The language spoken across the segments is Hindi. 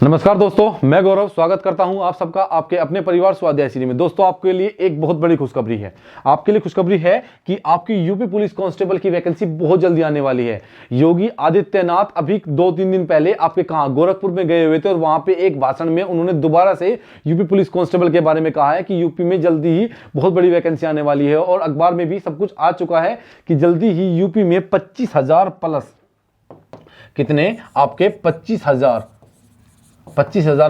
नमस्कार दोस्तों, मैं गौरव स्वागत करता हूं आप सबका आपके अपने परिवार स्वाध्याय सीरीज में। दोस्तों, आपके लिए एक बहुत बड़ी खुशखबरी है। आपके लिए खुशखबरी है कि आपकी यूपी पुलिस कांस्टेबल की वैकेंसी बहुत जल्दी आने वाली है। योगी आदित्यनाथ अभी 2-3 दिन पहले आपके कहां गोरखपुर में गए हुए थे और वहां पे एक भाषण में उन्होंने दोबारा से यूपी पुलिस कांस्टेबल के बारे में कहा है कि यूपी में जल्दी ही बहुत बड़ी वैकेंसी आने वाली है और अखबार में भी सब कुछ आ चुका है कि जल्दी ही यूपी में 25,000 प्लस कितने आपके 25,000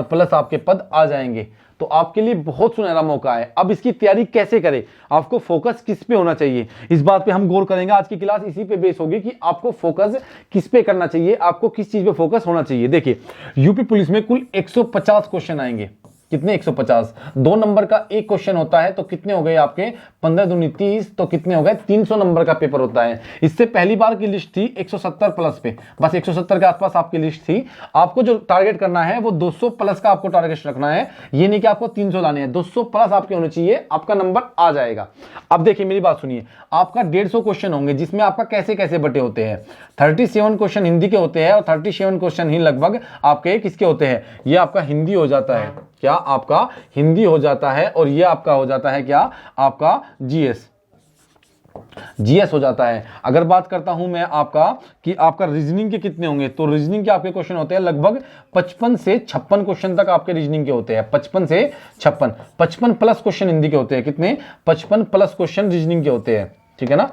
प्लस आपके पद आ जाएंगे। तो आपके लिए बहुत सुनहरा मौका है। अब इसकी तैयारी कैसे करें, आपको फोकस किस पे होना चाहिए, इस बात पे हम गौर करेंगे। आज की क्लास इसी पे बेस होगी कि आपको फोकस किस पे करना चाहिए, आपको किस चीज पे फोकस होना चाहिए। देखिए, यूपी पुलिस में कुल 150 क्वेश्चन आएंगे। कितने? 150। 2 नंबर का एक क्वेश्चन होता है तो कितने हो गए आपके 15 दूनी 30, तो कितने हो गए 300 नंबर का पेपर होता है। इससे पहली बार की लिस्ट थी 170 प्लस पे, बस 170 के आसपास आपकी लिस्ट थी। आपको जो टारगेट करना है वो 200 प्लस का आपको टारगेट रखना है। ये नहीं कि आपको 300 लाने हैं, 200 प्लस आपके होने चाहिए, आपका नंबर आ जाएगा। अब देखिए मेरी बात सुनिए, आपका 150 क्वेश्चन होंगे जिसमें आपका कैसे कैसे बटे होते हैं। 37 क्वेश्चन हिंदी के होते हैं और 37 क्वेश्चन ही लगभग आपके किसके होते हैं, ये आपका हिंदी हो जाता है। क्या आपका हिंदी हो जाता है और ये आपका हो जाता है क्या, आपका जीएस हो जाता है। अगर बात करता हूं मैं आपका कि आपका रीजनिंग के कितने होंगे, तो रीजनिंग के आपके क्वेश्चन होते हैं लगभग 55 से 56 क्वेश्चन तक आपके रीजनिंग के होते हैं। 55 से 55 प्लस क्वेश्चन हिंदी के होते हैं। कितने? 55 प्लस क्वेश्चन रीजनिंग के होते हैं। ठीक है ना,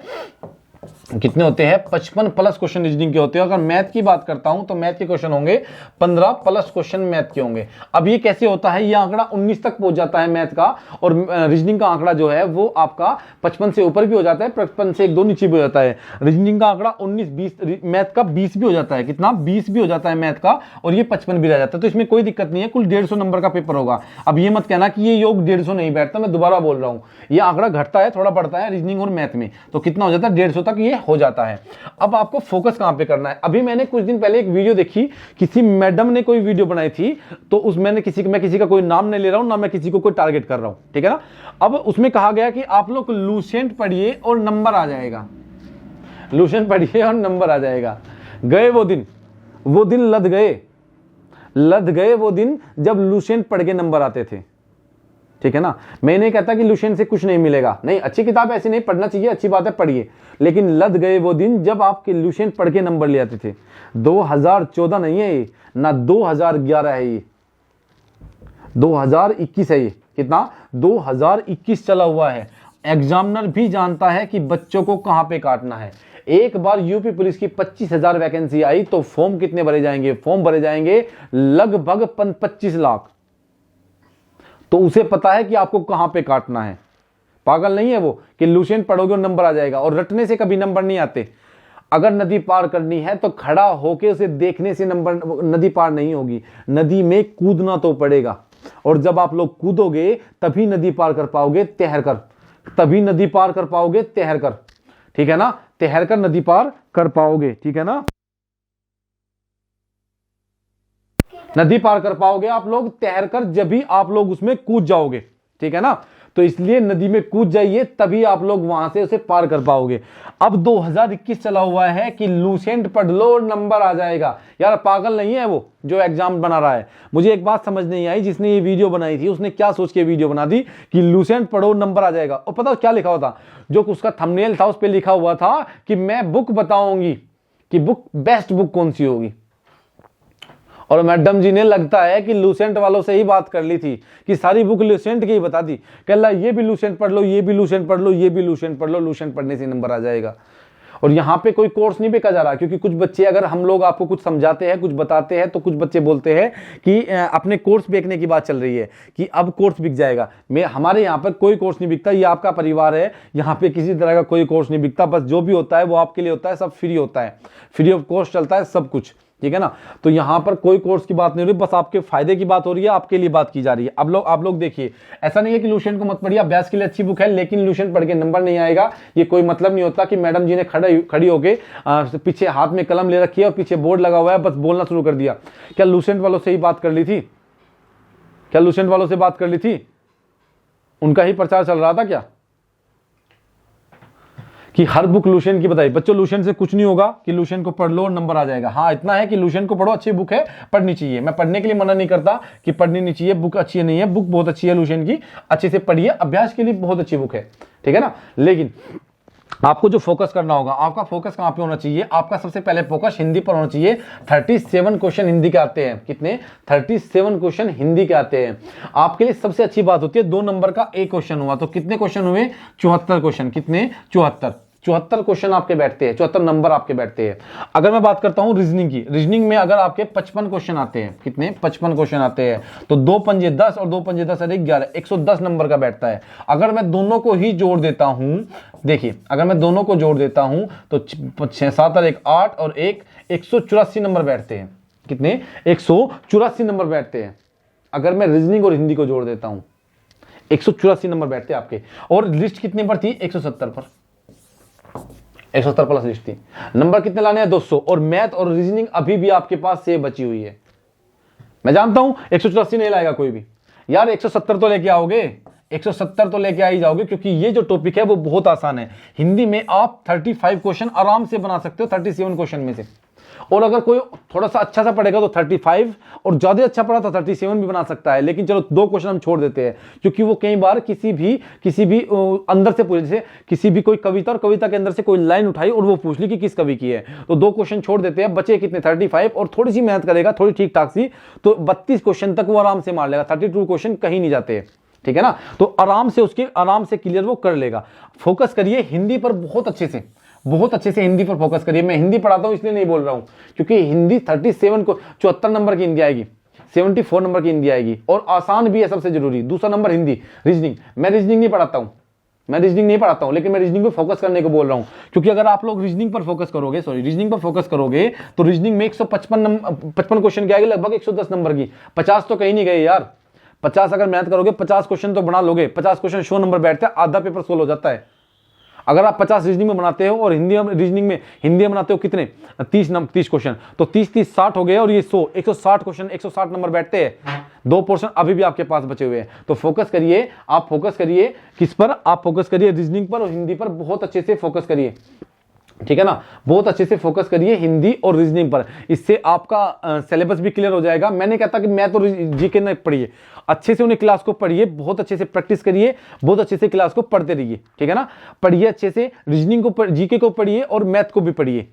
कितने होते हैं? 55 प्लस क्वेश्चन रीजनिंग के होते हैं। अगर मैथ की बात करता हूं तो मैथ के क्वेश्चन होंगे 15 प्लस क्वेश्चन मैथ के होंगे। अब ये कैसे होता है, ये आंकड़ा 19 तक पहुंच जाता है मैथ का, और रीजनिंग का आंकड़ा जो है वो आपका 55 से ऊपर भी हो जाता है, 55 से 1-2 नीचे भी हो जाता है। रीजनिंग का आंकड़ा 19-20, मैथ का 20 भी हो जाता है। कितना? 20 भी हो जाता है मैथ का, और ये 55 भी रह जाता है। तो इसमें कोई दिक्कत नहीं है, कुल 150 नंबर का पेपर होगा। अब ये मत कहना कि ये योग 150 नहीं बैठता, मैं दोबारा बोल रहा हूं, ये आंकड़ा घटता है, थोड़ा बढ़ता है रीजनिंग और मैथ में। तो कितना हो जाता है? 150 तक ये हो जाता है। अब आपको फोकस कहां पे करना है। अभी मैंने कुछ दिन पहले एक वीडियो देखी, किसी मैडम ने कोई वीडियो बनाई थी, तो उसमें मैं किसी का कोई नाम नहीं ले रहा हूं, ना मैं किसी को कोई टारगेट कर रहा हूं, ठीक है ना। अब उसमें कहा गया कि आप लोग लूसेंट पढ़िए और नंबर आ जाएगा। लूसेंट पढ़िए और नंबर आ जाएगा। गए वो दिन लद गए वो दिन जब लूसेंट पढ़ के नंबर आते थे। ठीक है ना, मैं नहीं कहता कि लूसेंट से कुछ नहीं मिलेगा, नहीं, अच्छी किताब ऐसी नहीं, पढ़ना चाहिए, अच्छी बात है, पढ़िए। लेकिन लद गए वो दिन जब आपके लूसेंट पढ़ के नंबर ले आते थे। 2014 नहीं है ये, ना 2011 है ये, 2021 है ये। कितना? 2021 चला हुआ है। एग्जामिनर भी जानता है कि बच्चों को कहां पे काटना है। एक बार यूपी पुलिस की 25,000 वैकेंसी आई तो फॉर्म कितने भरे जाएंगे? फॉर्म भरे जाएंगे लगभग 25 लाख। तो उसे पता है कि आपको कहां पे काटना है। पागल नहीं है वो कि लूसेंट पढ़ोगे और नंबर आ जाएगा, और रटने से कभी नंबर नहीं आते। अगर नदी पार करनी है तो खड़ा होके उसे देखने से नदी पार नहीं होगी, नदी में कूदना तो पड़ेगा। और जब आप लोग कूदोगे तभी नदी पार कर पाओगे, तैर कर, तभी नदी पार कर पाओगे, तैर कर। ठीक है ना, तैर कर नदी पार कर पाओगे। ठीक है ना, नदी पार कर पाओगे आप लोग तैर कर, जब भी आप लोग उसमें कूद जाओगे। ठीक है ना, तो इसलिए नदी में कूद जाइए, तभी आप लोग वहां से उसे पार कर पाओगे। अब 2021 चला हुआ है कि लूसेंट पढ़ लो नंबर आ जाएगा। यार पागल नहीं है वो जो एग्जाम बना रहा है। मुझे एक बात समझ नहीं आई, जिसने ये वीडियो बनाई थी उसने क्या सोच के वीडियो बना दी कि लूसेंट पढ़ो नंबर आ जाएगा। और पता क्या लिखा हुआ था? जो उसका थंबनेल था उस पर लिखा हुआ था कि मैं बुक बताऊंगी कि बुक बेस्ट बुक कौन सी होगी। और मैडम जी ने लगता है कि लूसेंट वालों से ही बात कर ली थी कि सारी बुक लूसेंट की ही बता दी। कह ये भी लूसेंट पढ़ लो, ये भी लूसेंट पढ़ लो, ये भी लूसेंट पढ़ लो, लूसेंट पढ़ने से नंबर आ जाएगा। और यहाँ पे कोई कोर्स नहीं बेचा जा रहा, क्योंकि कुछ बच्चे, अगर हम लोग आपको कुछ समझाते हैं, कुछ बताते हैं, तो कुछ बच्चे बोलते हैं कि अपने कोर्स बेचने की बात चल रही है कि अब कोर्स बिक जाएगा। हमारे यहाँ पर कोई कोर्स नहीं बिकता, ये आपका परिवार है, यहाँ पे किसी तरह का कोई कोर्स नहीं बिकता। बस जो भी होता है वो आपके लिए होता है, सब फ्री होता है, फ्री ऑफ कॉस्ट चलता है सब कुछ। ठीक है ना, तो यहां पर कोई कोर्स की बात नहीं हो रही, बस आपके फायदे की बात हो रही है, आपके लिए बात की जा रही है। अब आप लोग देखिए, ऐसा नहीं है कि लूसेंट को मत पढ़िए, अभ्यास के लिए अच्छी बुक है, लेकिन लूसेंट पढ़ के नंबर नहीं आएगा, ये कोई मतलब नहीं होता कि मैडम जी ने खड़ी होके पीछे हाथ में कलम ले रखी है और पीछे बोर्ड लगा हुआ है, बस बोलना शुरू कर दिया। क्या लूसेंट वालों से ही बात कर ली थी? क्या लूसेंट वालों से बात कर ली थी? उनका ही प्रचार चल रहा था क्या? कि हर बुक लुसेंट की बताई। बच्चों लुसेंट से कुछ नहीं होगा कि लुसेंट को पढ़ लो और नंबर आ जाएगा। हाँ इतना है कि लुसेंट को पढ़ो, अच्छी बुक है, पढ़नी चाहिए। मैं पढ़ने के लिए मना नहीं करता कि पढ़नी नहीं चाहिए, बुक अच्छी नहीं है, बुक बहुत अच्छी है लुसेंट की, अच्छे से पढ़िए, अभ्यास के लिए बहुत अच्छी बुक है, ठीक है ना। लेकिन आपको जो फोकस करना होगा, आपका फोकस कहां पे होना चाहिए, आपका सबसे पहले फोकस हिंदी पर होना चाहिए। 37 क्वेश्चन हिंदी के आते हैं। कितने? 37 क्वेश्चन हिंदी के आते हैं। आपके लिए सबसे अच्छी बात होती है 2 नंबर का एक क्वेश्चन हुआ तो कितने क्वेश्चन हुए? 74 क्वेश्चन। कितने? 74 क्वेश्चन आपके बैठते हैं, 74 नंबर आपके बैठते हैं। अगर मैं बात करता हूं रीजनिंग की, रीजनिंग में अगर आपके 55 क्वेश्चन आते हैं, कितने? 55 क्वेश्चन आते हैं, तो 2 पंजे 10 और 2 पंजे 10 अधिक 11, 110 नंबर का बैठता है। अगर मैं दोनों को ही जोड़ देता हूं, देखिए अगर मैं दोनों को जोड़ देता हूं तो 6 7 और 1 8 और 1 184 नंबर बैठते हैं। कितने? 184 नंबर बैठते हैं। अगर मैं रीजनिंग और हिंदी को जोड़ देता हूं 184 नंबर बैठते हैं आपके। और लिस्ट कितने पर थी? 170 पर, 170 प्लस लिस्ट थी। नंबर कितने लाने हैं? 200। और मैथ और रीजनिंग अभी भी आपके पास से बची हुई है। मैं जानता हूं 184 नहीं लाएगा कोई भी, यार 170 तो लेके आओगे, 170 तो लेके आ ही जाओगे, क्योंकि ये जो टॉपिक है वो बहुत आसान है। हिंदी में आप 35 क्वेश्चन आराम से बना सकते हो 37 क्वेश्चन में से। और अगर कोई थोड़ा सा अच्छा सा पढ़ेगा तो 35, और ज्यादा अच्छा पढ़ा तो 37 भी बना सकता है। लेकिन चलो 2 क्वेश्चन हम छोड़ देते हैं, क्योंकि वो कई बार किसी भी अंदर से पूछे, जैसे किसी भी कोई कविता और कविता के अंदर से कोई लाइन उठाई और वो पूछ ली कि किस कवि की है, तो 2 क्वेश्चन छोड़ देते हैं। बचे कितने? 35। और थोड़ी सी मेहनत करेगा, थोड़ी ठीक ठाक सी, तो 32 क्वेश्चन तक वो आराम से मार लेगा। 32 क्वेश्चन कहीं नहीं जाते, ठीक है ना। तो आराम से क्लियर वो कर लेगा। फोकस करिए हिंदी पर बहुत अच्छे से हिंदी पर फोकस करिए। मैं हिंदी पढ़ाता हूं इसलिए नहीं बोल रहा हूं, क्योंकि हिंदी 37 को 74 नंबर की हिंदी आएगी, 74 नंबर की हिंदी आएगी, और आसान भी है सबसे जरूरी। दूसरा नंबर हिंदी। रीजनिंग मैं रीजनिंग नहीं पढ़ाता हूं, लेकिन मैं रीजनिंग पर फोकस करने को बोल रहा हूं, क्योंकि अगर आप लोग रीजनिंग पर फोकस करोगे तो रीजनिंग में 155 क्वेश्चन की आएगी, लगभग 110 नंबर की। 50 तो कहीं नहीं गए यार। 50 अगर मेहनत करोगे 50 क्वेश्चन तो बना लोगे। 50 क्वेश्चन 100 नंबर बैठता है, आधा पेपर सोल्व हो जाता है। अगर आप 50 रीजनिंग में बनाते हो और हिंदी में बनाते हो कितने? 30 क्वेश्चन, तो 30 60 हो गए, और ये 160 क्वेश्चन 160 नंबर बैठते हैं। 2 पोर्शन अभी भी आपके पास बचे हुए हैं। तो फोकस करिए, आप फोकस करिए किस पर? आप फोकस करिए रीजनिंग पर और हिंदी पर, बहुत अच्छे से फोकस करिए, ठीक है ना। बहुत अच्छे से फोकस करिए हिंदी और रीजनिंग पर। इससे आपका सिलेबस भी क्लियर हो जाएगा। मैंने कहता कि मैथ और जीके न पढ़िए, अच्छे से उन्हें क्लास को पढ़िए, बहुत अच्छे से प्रैक्टिस करिए, बहुत अच्छे से क्लास को पढ़ते रहिए, ठीक है ना। पढ़िए अच्छे से, रीजनिंग को, जीके को पढ़िए और मैथ को भी पढ़िए।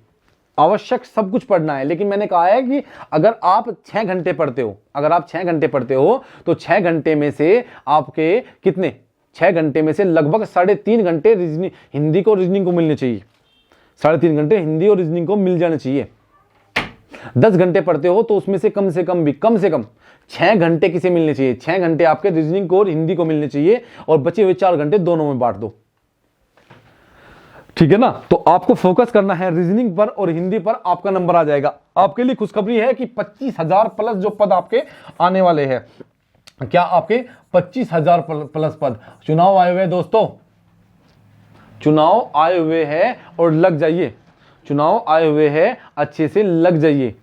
आवश्यक सब कुछ पढ़ना है। लेकिन मैंने कहा है कि अगर आप 6 घंटे पढ़ते हो, तो 6 घंटे में से आपके कितने? 6 घंटे में से लगभग 3.5 घंटे हिंदी को रीजनिंग को मिलने चाहिए। 3.5 घंटे हिंदी और रीजनिंग को मिल जाने चाहिए। 10 घंटे पढ़ते हो तो उसमें से कम से कम 6 घंटे किसे मिलने चाहिए? 6 घंटे आपके रीजनिंग को और हिंदी को मिलने चाहिए, और बचे हुए 4 घंटे दोनों में बांट दो, ठीक है ना। तो आपको फोकस करना है रीजनिंग पर और हिंदी पर, आपका नंबर आ जाएगा। आपके लिए खुशखबरी है कि 25,000 प्लस जो पद आपके आने वाले हैं। क्या आपके 25,000 प्लस पद? चुनाव आए हुए दोस्तों, चुनाव आए हुए हैं, और लग जाइए। चुनाव आए हुए हैं, अच्छे से लग जाइए,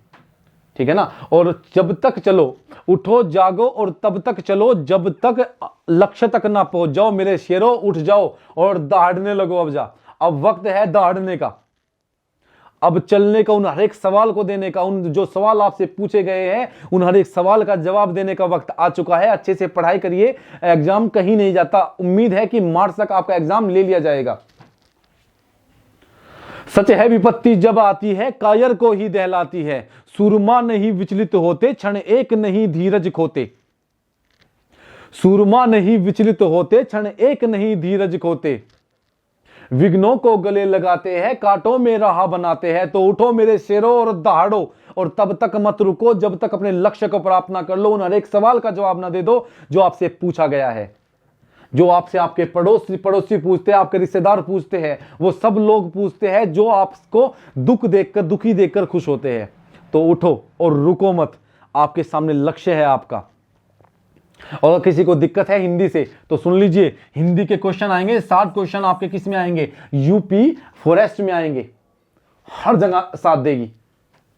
ठीक है ना। और जब तक चलो, उठो जागो और तब तक चलो जब तक लक्ष्य तक ना पहुंच जाओ मेरे शेरों। उठ जाओ और दहाड़ने लगो। अब वक्त है दहाड़ने का, अब चलने का, उन हर एक सवाल को देने का, उन जो सवाल आपसे पूछे गए हैं उन हर एक सवाल का जवाब देने का वक्त आ चुका है। अच्छे से पढ़ाई करिए, एग्जाम कहीं नहीं जाता। उम्मीद है कि मार्च तक आपका एग्जाम ले लिया जाएगा। सच है विपत्ति जब आती है कायर को ही दहलाती है, सूरमा नहीं विचलित होते क्षण एक नहीं धीरज खोते। सूरमा नहीं विचलित होते क्षण एक नहीं धीरज खोते। विघ्नों को गले लगाते हैं, कांटों में राह बनाते हैं। तो उठो मेरे शेरों और दहाड़ो, और तब तक मत रुको जब तक अपने लक्ष्य को प्राप्त ना कर लो। उन हर एक सवाल का जवाब ना दे दो जो आपसे पूछा गया है, जो आपसे आपके पड़ोसी पूछते हैं, आपके रिश्तेदार पूछते हैं, वो सब लोग पूछते हैं जो आपको दुखी देखकर खुश होते हैं। तो उठो और रुको मत, आपके सामने लक्ष्य है आपका। और किसी को दिक्कत है हिंदी से तो सुन लीजिए, हिंदी के क्वेश्चन आएंगे, 60 क्वेश्चन आपके किस में आएंगे? यूपी फॉरेस्ट में आएंगे। हर जगह साथ देगी,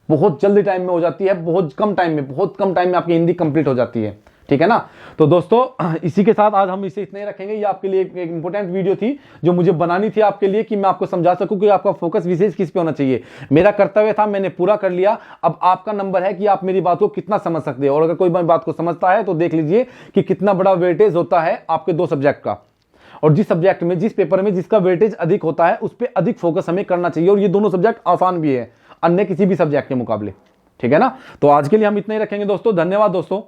बहुत जल्दी टाइम में हो जाती है, बहुत कम टाइम में आपकी हिंदी कंप्लीट हो जाती है, ठीक है ना। तो दोस्तों इसी के साथ आज हम इसे इतना ही रखेंगे। ये आपके लिए एक इंपॉर्टेंट वीडियो थी जो मुझे बनानी थी आपके लिए, कि मैं आपको समझा सकूं कि आपका फोकस विशेष किस पे होना चाहिए। मेरा कर्तव्य था, मैंने पूरा कर लिया। अब आपका नंबर है कि आप मेरी बात को कितना समझ सकते हो। और अगर कोई बात को समझता है तो देख लीजिए कि कितना बड़ा वेटेज होता है आपके 2 सब्जेक्ट का, और जिस सब्जेक्ट में, जिस पेपर में जिसका वेटेज अधिक होता है उस पर अधिक फोकस हमें करना चाहिए। और ये दोनों सब्जेक्ट आसान भी है अन्य किसी भी सब्जेक्ट के मुकाबले, ठीक है ना। तो आज के लिए हम इतना ही रखेंगे दोस्तों। धन्यवाद दोस्तों।